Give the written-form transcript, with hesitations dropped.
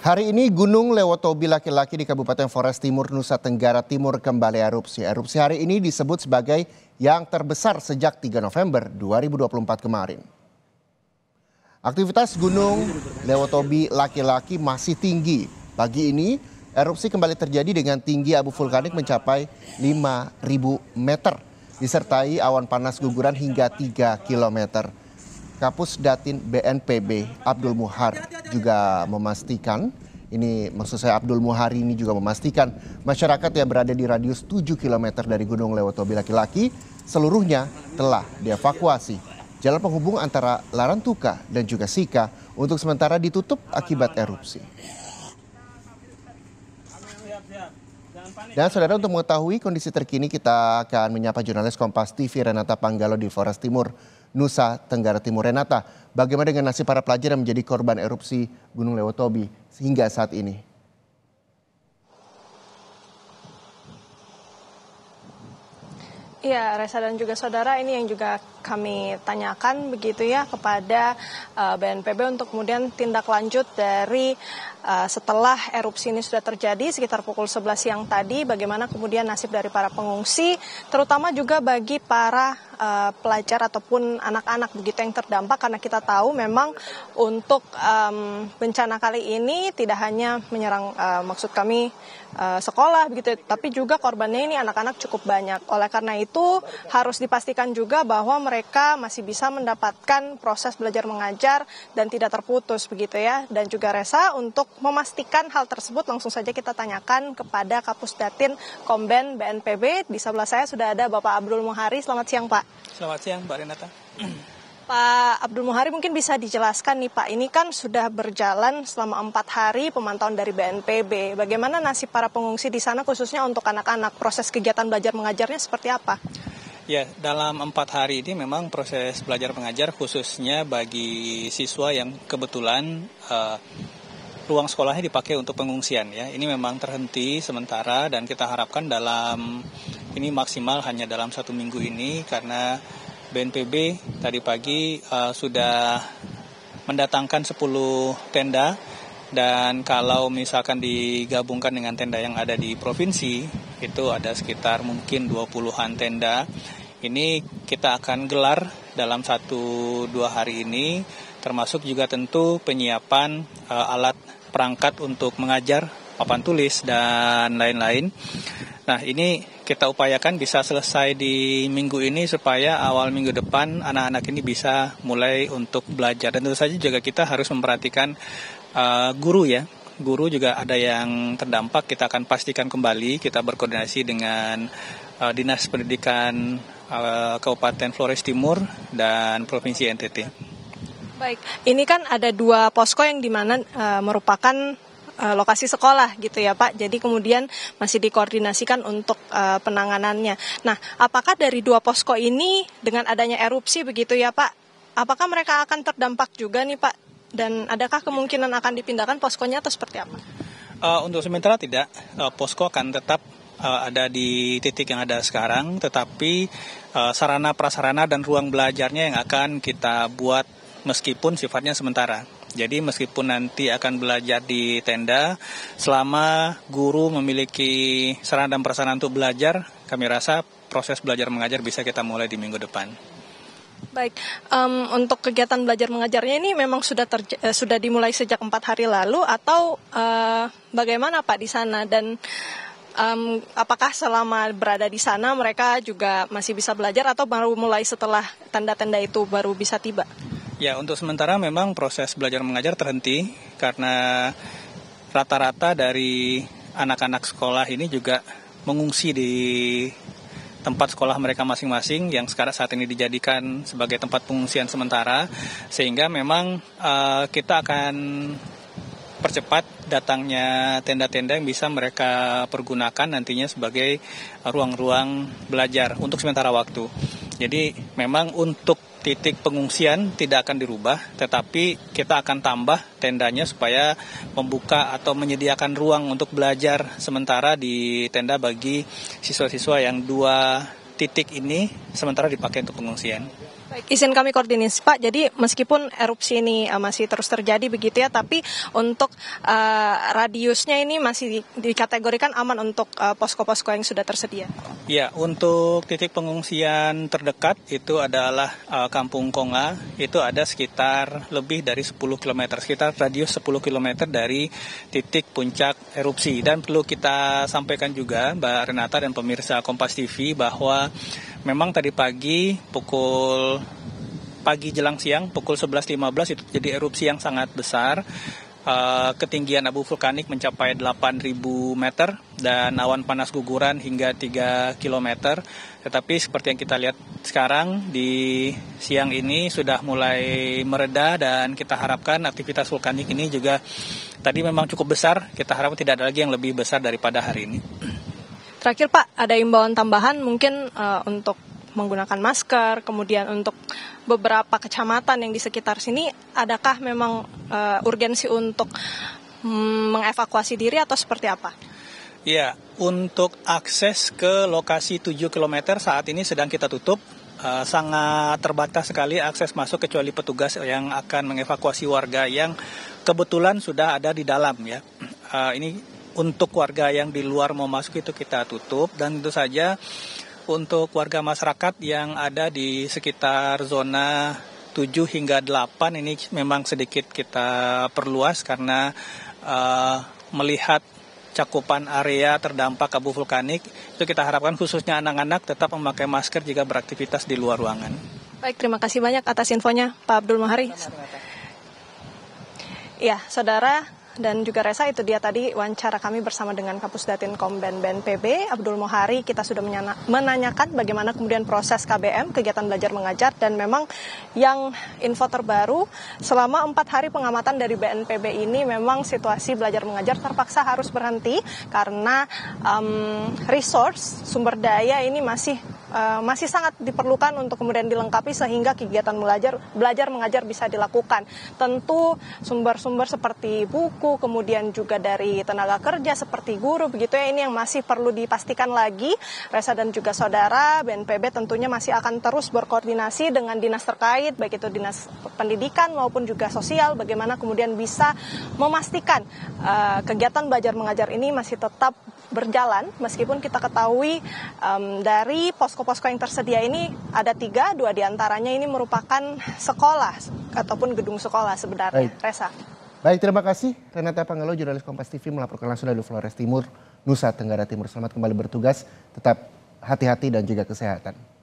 Hari ini Gunung Lewotobi laki-laki di Kabupaten Flores Timur, Nusa Tenggara Timur kembali erupsi. Erupsi hari ini disebut sebagai yang terbesar sejak 3 November 2024 kemarin. Aktivitas Gunung Lewotobi laki-laki masih tinggi. Pagi ini erupsi kembali terjadi dengan tinggi abu vulkanik mencapai 5.000 meter. Disertai awan panas guguran hingga 3 kilometer. Kapus Datin BNPB Abdul Muhar juga memastikan, Abdul Muhari ini juga memastikan masyarakat yang berada di radius 7 km dari Gunung Lewotobi laki-laki seluruhnya telah dievakuasi. Jalan penghubung antara Larantuka dan juga Sika untuk sementara ditutup akibat erupsi. Dan saudara, untuk mengetahui kondisi terkini kita akan menyapa jurnalis Kompas TV Renata Panggalo di Flores Timur, Nusa Tenggara Timur. Renata, bagaimana dengan nasib para pelajar yang menjadi korban erupsi Gunung Lewotobi hingga saat ini? Iya, Reza dan juga saudara, ini yang juga kami tanyakan begitu ya kepada BNPB untuk kemudian tindak lanjut dari setelah erupsi ini sudah terjadi sekitar pukul 11 siang tadi, bagaimana kemudian nasib dari para pengungsi, terutama juga bagi para pelajar ataupun anak-anak begitu yang terdampak, karena kita tahu memang untuk bencana kali ini tidak hanya menyerang maksud kami sekolah begitu, tapi juga korbannya ini anak-anak cukup banyak. Oleh karena itu harus dipastikan juga bahwa mereka masih bisa mendapatkan proses belajar mengajar dan tidak terputus begitu ya. Dan juga Reza, untuk memastikan hal tersebut langsung saja kita tanyakan kepada Kapus Datin Komben BNPB. Di sebelah saya sudah ada Bapak Abdul Muhari. Selamat siang, Pak. Selamat siang, Mbak Renata. Pak Abdul Muhari, mungkin bisa dijelaskan nih Pak, ini kan sudah berjalan selama 4 hari pemantauan dari BNPB. Bagaimana nasib para pengungsi di sana khususnya untuk anak-anak? Proses kegiatan belajar mengajarnya seperti apa? Ya, dalam 4 hari ini memang proses belajar mengajar khususnya bagi siswa yang kebetulan ruang sekolahnya dipakai untuk pengungsian ya. Ini memang terhenti sementara dan kita harapkan dalam ini maksimal hanya dalam 1 minggu ini, karena BNPB tadi pagi sudah mendatangkan 10 tenda, dan kalau misalkan digabungkan dengan tenda yang ada di provinsi itu ada sekitar mungkin 20-an tenda. Ini kita akan gelar dalam 1-2 hari ini, termasuk juga tentu penyiapan alat perangkat untuk mengajar, papan tulis dan lain-lain. Nah, ini kita upayakan bisa selesai di minggu ini supaya awal minggu depan anak-anak ini bisa mulai untuk belajar. Dan tentu saja juga kita harus memperhatikan guru ya. Guru juga ada yang terdampak, kita akan pastikan kembali, kita berkoordinasi dengan Dinas Pendidikan Kabupaten Flores Timur dan Provinsi NTT. Baik, ini kan ada 2 posko yang dimana merupakan lokasi sekolah gitu ya Pak. Jadi kemudian masih dikoordinasikan untuk penanganannya. Nah, apakah dari 2 posko ini dengan adanya erupsi begitu ya Pak, apakah mereka akan terdampak juga nih Pak? Dan adakah kemungkinan akan dipindahkan poskonya atau seperti apa? Untuk sementara tidak, posko akan tetap ada di titik yang ada sekarang, tetapi sarana prasarana dan ruang belajarnya yang akan kita buat meskipun sifatnya sementara. Jadi meskipun nanti akan belajar di tenda, selama guru memiliki sarana dan prasarana untuk belajar, kami rasa proses belajar mengajar bisa kita mulai di minggu depan. Baik, untuk kegiatan belajar mengajarnya ini memang sudah dimulai sejak 4 hari lalu atau bagaimana Pak di sana? Dan apakah selama berada di sana mereka juga masih bisa belajar atau baru mulai setelah tenda-tenda itu baru bisa tiba? Ya, untuk sementara memang proses belajar mengajar terhenti karena rata-rata dari anak-anak sekolah ini juga mengungsi di tempat sekolah mereka masing-masing yang sekarang saat ini dijadikan sebagai tempat pengungsian sementara, sehingga memang kita akan percepat datangnya tenda-tenda yang bisa mereka pergunakan nantinya sebagai ruang-ruang belajar untuk sementara waktu. Jadi memang untuk titik pengungsian tidak akan dirubah, tetapi kita akan tambah tendanya supaya membuka atau menyediakan ruang untuk belajar sementara di tenda bagi siswa-siswa yang 2 titik ini sementara dipakai untuk pengungsian. Baik, izin kami koordinasi Pak, jadi meskipun erupsi ini masih terus terjadi begitu ya, tapi untuk radiusnya ini masih dikategorikan aman untuk posko-posko yang sudah tersedia. Ya, untuk titik pengungsian terdekat itu adalah Kampung Konga, itu ada sekitar lebih dari 10 km, sekitar radius 10 km dari titik puncak erupsi. Dan perlu kita sampaikan juga Mbak Renata dan pemirsa Kompas TV bahwa memang tadi pagi jelang siang pukul 11.15 itu jadi erupsi yang sangat besar. Ketinggian abu vulkanik mencapai 8.000 meter dan awan panas guguran hingga 3 km. Tetapi seperti yang kita lihat sekarang di siang ini sudah mulai mereda dan kita harapkan aktivitas vulkanik ini juga tadi memang cukup besar. Kita harap tidak ada lagi yang lebih besar daripada hari ini. Terakhir Pak, ada imbauan tambahan mungkin untuk menggunakan masker, kemudian untuk beberapa kecamatan yang di sekitar sini, adakah memang urgensi untuk mengevakuasi diri atau seperti apa? Ya, untuk akses ke lokasi 7 km saat ini sedang kita tutup. Sangat terbatas sekali akses masuk kecuali petugas yang akan mengevakuasi warga yang kebetulan sudah ada di dalam ya. Ini untuk warga yang di luar mau masuk itu kita tutup, dan tentu saja untuk warga masyarakat yang ada di sekitar zona 7 hingga 8 ini memang sedikit kita perluas karena melihat cakupan area terdampak abu vulkanik, itu kita harapkan khususnya anak-anak tetap memakai masker jika beraktivitas di luar ruangan. Baik, terima kasih banyak atas infonya Pak Abdul Mohari. Ya, saudara dan juga Resa, itu dia tadi wawancara kami bersama dengan Kapus Datinkom dan BNPB Abdul Mohari. Kita sudah menanyakan bagaimana kemudian proses KBM, kegiatan belajar mengajar, dan memang yang info terbaru selama 4 hari pengamatan dari BNPB ini memang situasi belajar mengajar terpaksa harus berhenti karena resource sumber daya ini masih sangat diperlukan untuk kemudian dilengkapi sehingga kegiatan belajar mengajar bisa dilakukan. Tentu sumber-sumber seperti buku, kemudian juga dari tenaga kerja seperti guru begitu ya, ini yang masih perlu dipastikan lagi. Resa dan juga saudara, BNPB tentunya masih akan terus berkoordinasi dengan dinas terkait, baik itu dinas pendidikan maupun juga sosial, bagaimana kemudian bisa memastikan kegiatan belajar mengajar ini masih tetap berjalan, meskipun kita ketahui dari posko-posko yang tersedia ini ada 3, 2 diantaranya ini merupakan sekolah ataupun gedung sekolah sebenarnya. Resa. Baik, terima kasih Renata Pangelo, jurnalis Kompas TV melaporkan langsung dari Flores Timur, Nusa Tenggara Timur. Selamat kembali bertugas, tetap hati-hati dan juga kesehatan.